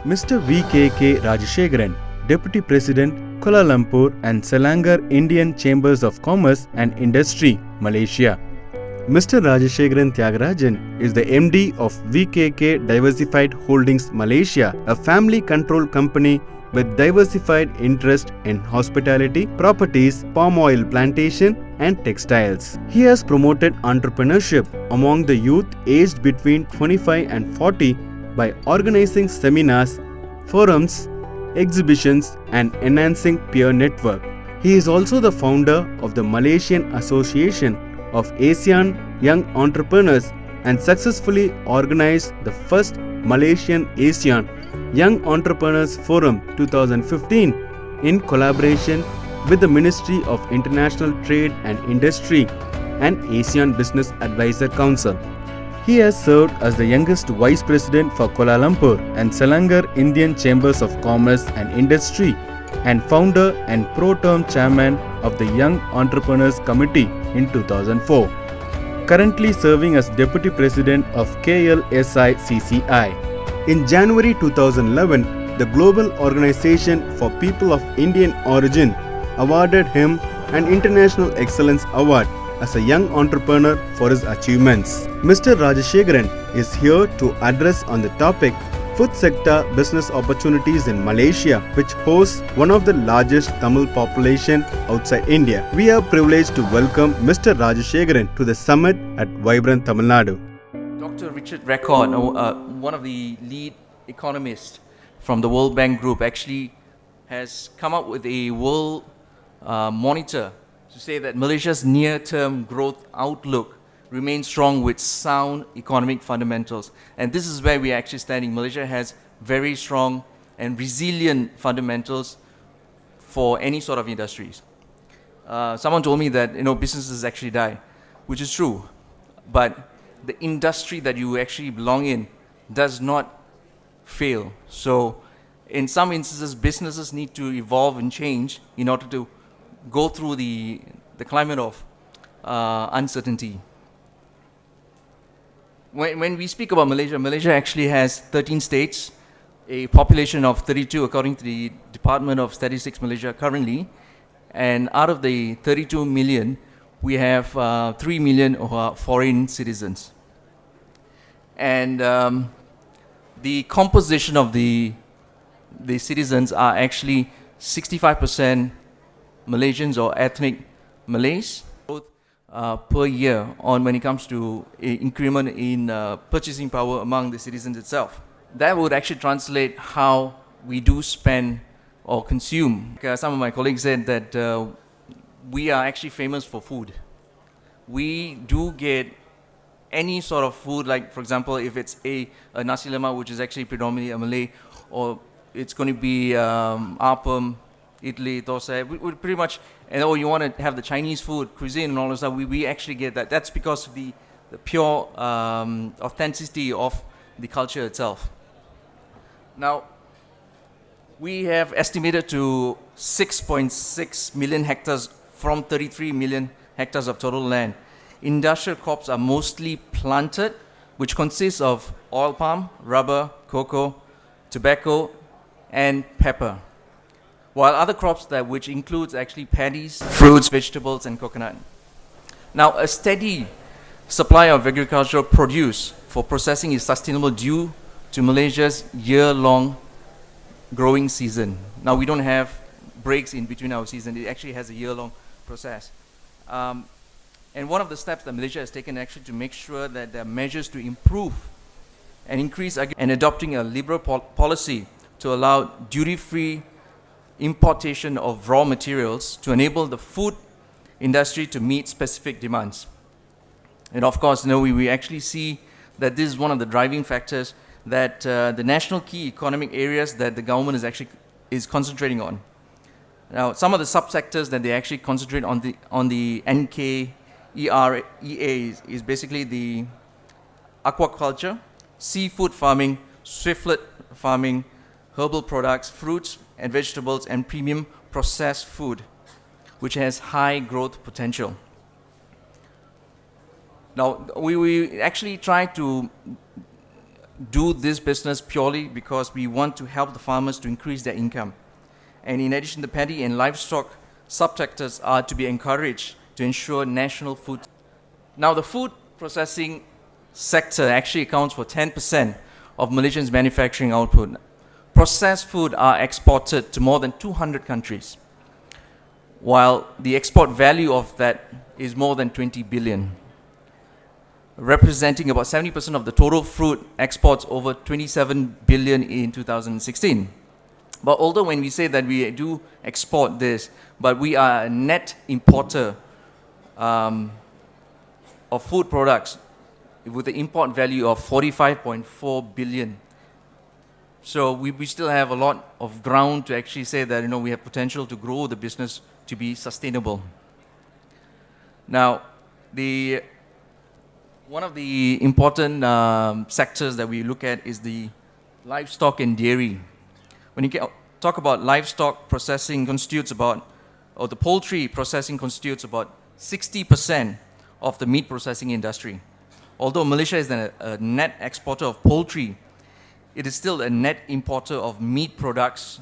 Mr. V.K.K. Rajasekaran, Deputy President, Kuala Lumpur and Selangor Indian Chambers of Commerce and Industry, Malaysia. Mr. Rajasekaran Tyagarajan is the MD of V.K.K. Diversified Holdings Malaysia, a family-controlled company with diversified interest in hospitality, properties, palm oil plantation and textiles. He has promoted entrepreneurship among the youth aged between 25 and 40 by organizing seminars, forums, exhibitions and enhancing peer network. He is also the founder of the Malaysian Association of Asian Young Entrepreneurs and successfully organized the first Malaysian Asian Young Entrepreneurs Forum 2015 in collaboration with the Ministry of International Trade and Industry and Asian Business Advisor Council. He has served as the youngest Vice President for Kuala Lumpur and Selangor Indian Chambers of Commerce and Industry and founder and pro-term chairman of the Young Entrepreneurs Committee in 2004. Currently serving as Deputy President of KLSICCI. In January 2011, the Global Organization for People of Indian Origin awarded him an International Excellence Award as a young entrepreneur for his achievements. Mr. Rajasekaran is here to address on the topic Food Sector Business Opportunities in Malaysia, which hosts one of the largest Tamil population outside India. We are privileged to welcome Mr. Rajasekaran to the summit at Vibrant Tamilnadu. Dr. Richard Record, one of the lead economists from the World Bank Group, actually has come up with a world monitor to say that Malaysia's near-term growth outlook remains strong with sound economic fundamentals. And this is where we are actually standing. Malaysia has very strong and resilient fundamentals for any sort of industries. Someone told me that businesses actually die, which is true. But the industry that you actually belong in does not fail. So in some instances, businesses need to evolve and change in order to go through the climate of uncertainty. When we speak about Malaysia, Malaysia actually has 13 states, a population of 32 according to the Department of Statistics Malaysia currently. And out of the 32 million, we have 3 million foreign citizens. And the composition of the citizens are actually 65% Malaysians or ethnic Malays per year on when it comes to increment in purchasing power among the citizens itself. That would actually translate how we do spend or consume. Some of my colleagues said that we are actually famous for food. We do get any sort of food, like for example, if it's a nasi lemak, which is actually predominantly a Malay, or it's going to be appam, idli, dosa, we pretty much, or you want to have the Chinese food, cuisine and all that stuff, we actually get that. That's because of the pure authenticity of the culture itself. Now, we have estimated to 6.6 million hectares from 33 million hectares of total land. Industrial crops are mostly planted, which consists of oil palm, rubber, cocoa, tobacco, and pepper. While other crops which includes actually paddies, fruits, vegetables, and coconut. Now, a steady supply of agricultural produce for processing is sustainable due to Malaysia's year-long growing season. Now, we don't have breaks in between our season. It actually has a year-long process. And one of the steps that Malaysia has taken actually to make sure that there are measures to improve and increase and adopting a liberal policy to allow duty-free importation of raw materials to enable the food industry to meet specific demands. And of course, we actually see that this is one of the driving factors that the national key economic areas that the government is concentrating on. Now, some of the subsectors that they actually concentrate on the NKEREA is basically the aquaculture, seafood farming, swiftlet farming, herbal products, fruits and vegetables, and premium processed food, which has high growth potential. Now, we actually try to do this business purely because we want to help the farmers to increase their income. And in addition, the paddy and livestock subsectors are to be encouraged to ensure national food. Now, the food processing sector actually accounts for 10% of Malaysia's manufacturing output. Processed food are exported to more than 200 countries, while the export value of that is more than 20 billion, representing about 70% of the total fruit exports, over 27 billion in 2016. But although when we say that we do export this, but we are a net importer of food products with the import value of 45.4 billion. So we still have a lot of ground to actually say that we have potential to grow the business to be sustainable. Now, one of the important sectors that we look at is the livestock and dairy. When you talk about livestock processing constitutes about, or the poultry processing constitutes about 60% of the meat processing industry. Although Malaysia is a net exporter of poultry, it is still a net importer of meat products,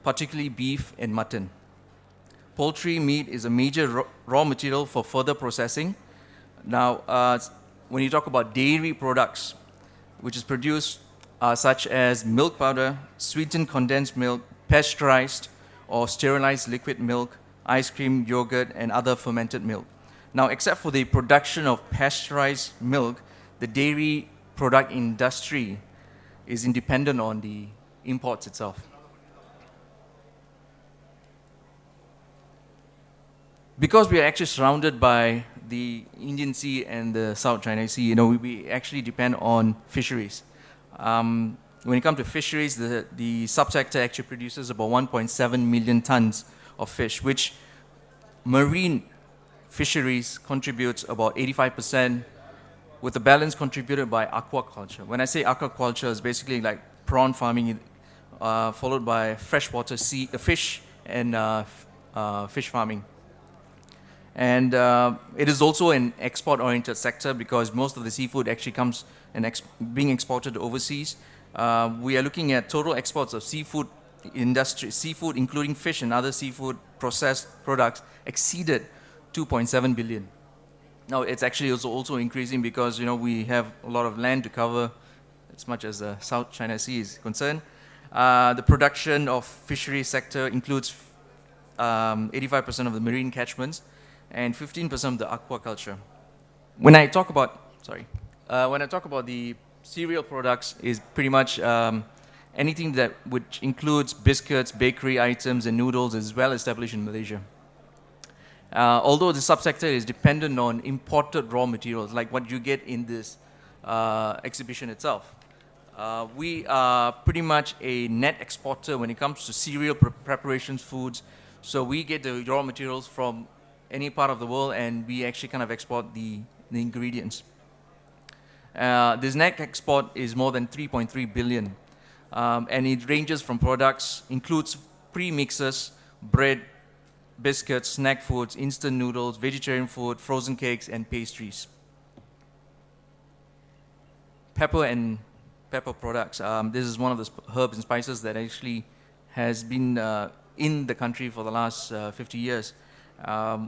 particularly beef and mutton. Poultry meat is a major raw material for further processing. Now, when you talk about dairy products, which is produced such as milk powder, sweetened condensed milk, pasteurized or sterilized liquid milk, ice cream, yogurt, and other fermented milk. Now, except for the production of pasteurized milk, the dairy product industry is independent on the imports itself. Because we are actually surrounded by the Indian Sea and the South China Sea, we actually depend on fisheries. When it comes to fisheries, the subsector actually produces about 1.7 million tons of fish, which marine fisheries contributes about 85%, with the balance contributed by aquaculture. When I say aquaculture, it's basically like prawn farming, followed by freshwater fish and fish farming. And it is also an export-oriented sector because most of the seafood actually comes and being exported overseas. We are looking at total exports of seafood industry, seafood including fish and other seafood processed products, exceeded 2.7 billion. Now, it's actually also increasing because, we have a lot of land to cover as much as the South China Sea is concerned. The production of fishery sector includes 85% of the marine catchments and 15% of the aquaculture. When I talk about the cereal products, is pretty much anything which includes biscuits, bakery items, and noodles is well established in Malaysia. Although the subsector is dependent on imported raw materials, like what you get in this exhibition itself. We are pretty much a net exporter when it comes to cereal preparations, foods. So we get the raw materials from any part of the world, and we actually kind of export the ingredients. This net export is more than 3.3 billion, and it ranges from products, includes pre-mixes, bread, biscuits, snack foods, instant noodles, vegetarian food, frozen cakes, and pastries. Pepper and pepper products. This is one of the herbs and spices that actually has been in the country for the last 50 years.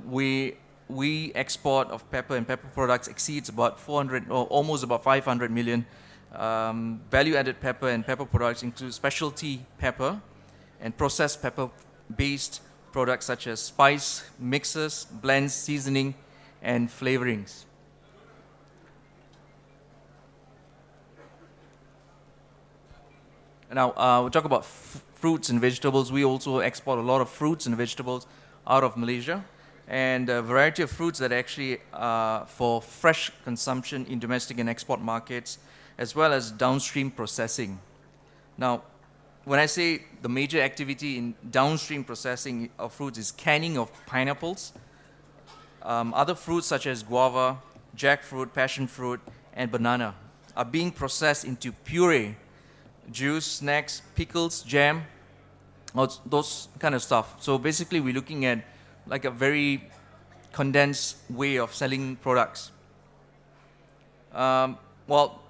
We export of pepper and pepper products exceeds about 400 or almost about 500 million. Value-added pepper and pepper products include specialty pepper and processed pepper-based products such as spice, mixes, blends, seasoning, and flavorings. Now, we'll talk about fruits and vegetables. We also export a lot of fruits and vegetables out of Malaysia, and a variety of fruits that actually for fresh consumption in domestic and export markets, as well as downstream processing. Now, when I say the major activity in downstream processing of fruits is canning of pineapples, other fruits such as guava, jackfruit, passion fruit, and banana are being processed into puree, juice, snacks, pickles, jam, those kind of stuff. So basically we're looking at like a very condensed way of selling products. Well,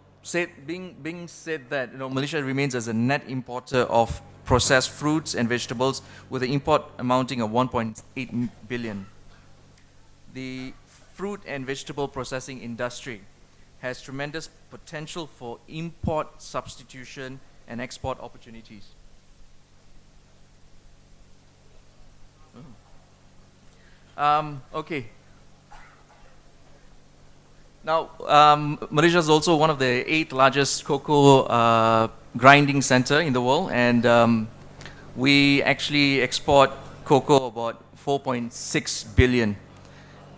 being said that, Malaysia remains as a net importer of processed fruits and vegetables with an import amounting of 1.8 billion. The fruit and vegetable processing industry has tremendous potential for import substitution and export opportunities. Okay. Now, Malaysia is also one of the 8th largest cocoa grinding center in the world, and we actually export cocoa about 4.6 billion,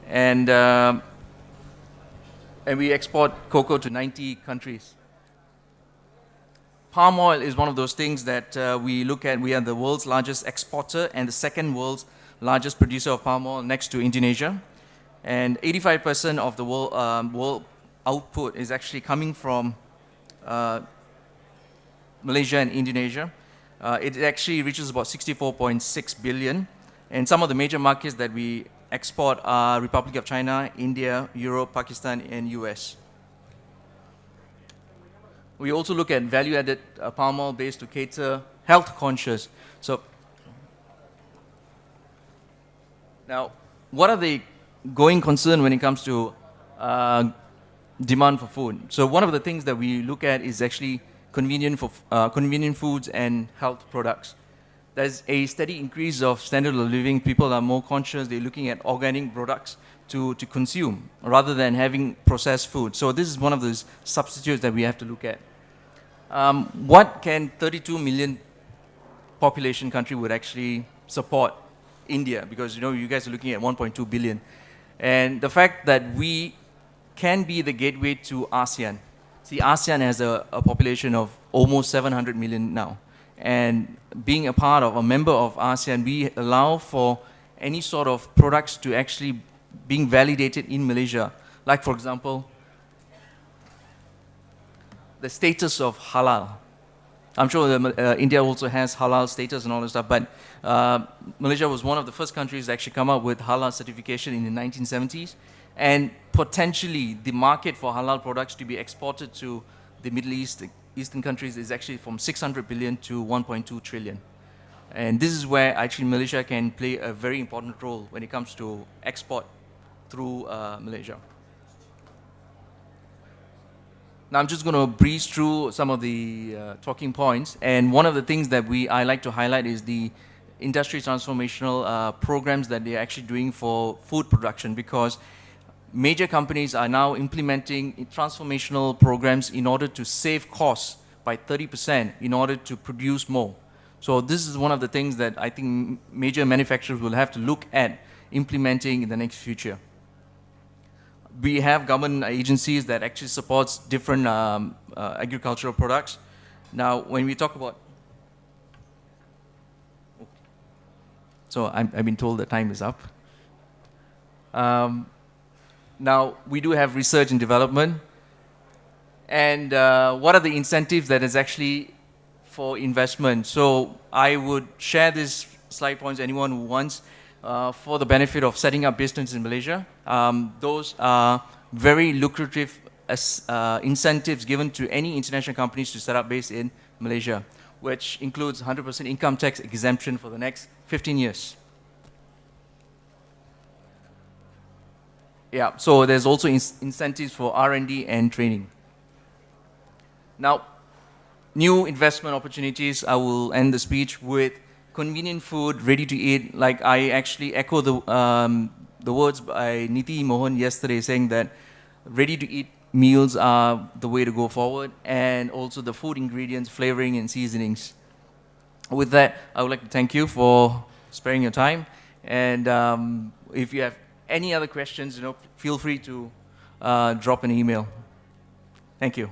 and we export cocoa to 90 countries. Palm oil is one of those things that we look at. We are the world's largest exporter and the second world's largest producer of palm oil next to Indonesia. And 85% of the world output is actually coming from Malaysia and Indonesia. It actually reaches about 64.6 billion. And some of the major markets that we export are Republic of China, India, Europe, Pakistan, and US. We also look at value-added palm oil based to cater health conscious. So now, what are the going concern when it comes to demand for food? So one of the things that we look at is actually convenient foods and health products. There's a steady increase of standard of living. People are more conscious. They're looking at organic products to consume rather than having processed food. So this is one of those substitutes that we have to look at. What can 32 million population country would actually support India? Because you guys are looking at 1.2 billion. And the fact that we can be the gateway to ASEAN. See, ASEAN has a population of almost 700 million now. And being a member of ASEAN, we allow for any sort of products to actually being validated in Malaysia. Like, for example, the status of halal. I'm sure that, India also has halal status and all that stuff, but Malaysia was one of the first countries to actually come up with halal certification in the 1970s. And potentially, the market for halal products to be exported to the Middle East, Eastern countries, is actually from 600 billion to 1.2 trillion. And this is where actually Malaysia can play a very important role when it comes to export through Malaysia. Now I'm just going to breeze through some of the talking points, and one of the things that I like to highlight is the industry transformational programs that they're actually doing for food production, because major companies are now implementing transformational programs in order to save costs by 30% in order to produce more. So this is one of the things that I think major manufacturers will have to look at implementing in the next future. We have government agencies that actually supports different agricultural products. Now, when we talk about... So I've been told the time is up. Now, we do have research and development. And what are the incentives that is actually for investment? So I would share these slide points to anyone who wants. For the benefit of setting up business in Malaysia. Those are very lucrative incentives given to any international companies to set up base in Malaysia, which includes 100% income tax exemption for the next 15 years. Yeah, so there's also incentives for R&D and training. Now, new investment opportunities. I will end the speech with convenient food, ready to eat. Like I actually echo the words by Niti Mohan yesterday, saying that ready to eat meals are the way to go forward, and also the food ingredients, flavoring and seasonings. With that, I would like to thank you for sparing your time. And if you have any other questions, feel free to drop an email. Thank you.